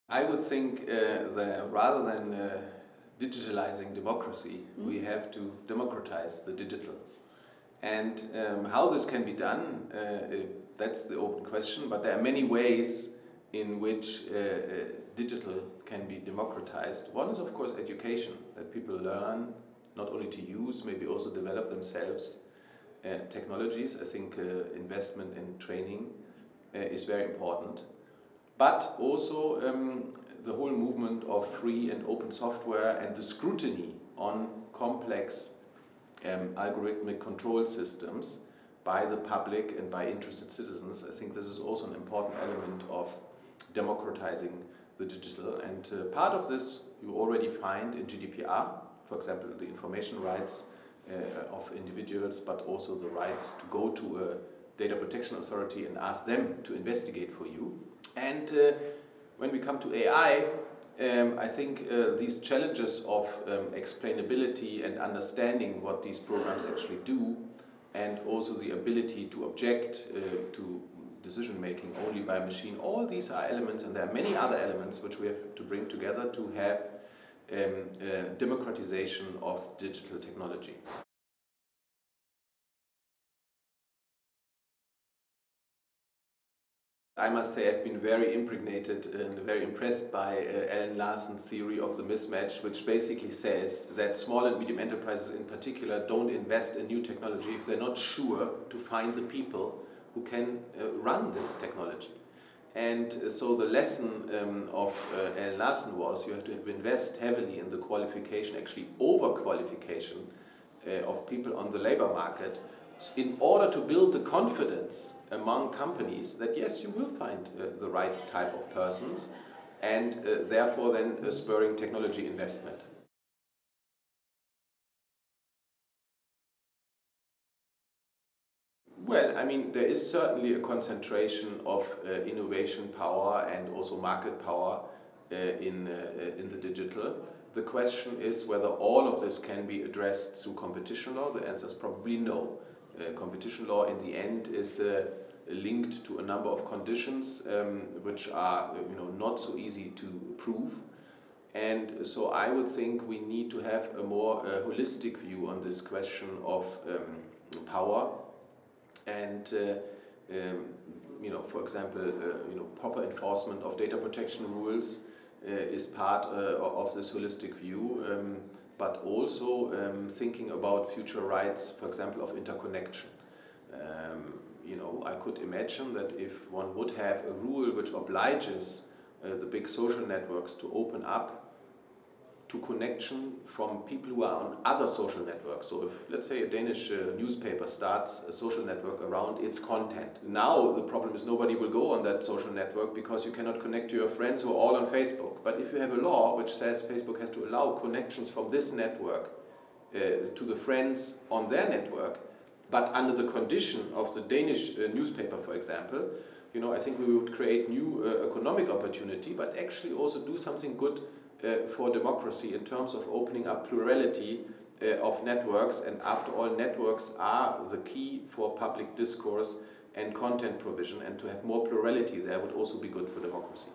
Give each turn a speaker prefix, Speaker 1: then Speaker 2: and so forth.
Speaker 1: I would think that rather than digitalizing democracy, we have to democratize the digital. And how this can be done, that's the open question, but there are many ways in which digital can be democratized. One is, of course, education, that people learn not only to use, maybe also develop themselves technologies. I think investment in training is very important. But also the whole movement of free and open software and the scrutiny on complex algorithmic control systems by the public and by interested citizens. I think this is also an important element of democratizing the digital. And part of this you already find in GDPR, for example, the information rights of individuals, but also the rights to go to a data protection authority and ask them to investigate for you. And when we come to AI, I think these challenges of explainability and understanding what these programs actually do, and also the ability to object to decision making only by machine, all these are elements, and there are many other elements which we have to bring together to have democratization of digital technology. I must say I've been very impregnated and very impressed by Alan Larson's theory of the mismatch, which basically says that small and medium enterprises in particular don't invest in new technology if they're not sure to find the people who can run this technology. And so the lesson of Alan Larson was you have to invest heavily in the qualification, actually over-qualification of people on the labor market in order to build the confidence among companies that yes, you will find the right type of persons, and therefore then spurring technology investment. Well, I mean, there is certainly a concentration of innovation power and also market power in the digital. The question is whether all of this can be addressed through competition law. The answer is probably no. Competition law in the end is linked to a number of conditions which are not so easy to prove. And so I would think we need to have a more holistic view on this question of power. And for example, proper enforcement of data protection rules is part of this holistic view, but also thinking about future rights, for example, of interconnection. I could imagine that if one would have a rule which obliges the big social networks to open up to connection from people who are on other social networks. So if, let's say, a Danish newspaper starts a social network around its content. Now the problem is nobody will go on that social network because you cannot connect to your friends who are all on Facebook. But if you have a law which says Facebook has to allow connections from this network to the friends on their network, but under the condition of the Danish newspaper, for example, I think we would create new economic opportunity, but actually also do something good for democracy in terms of opening up plurality of networks. And after all, networks are the key for public discourse and content provision, and to have more plurality there would also be good for democracy.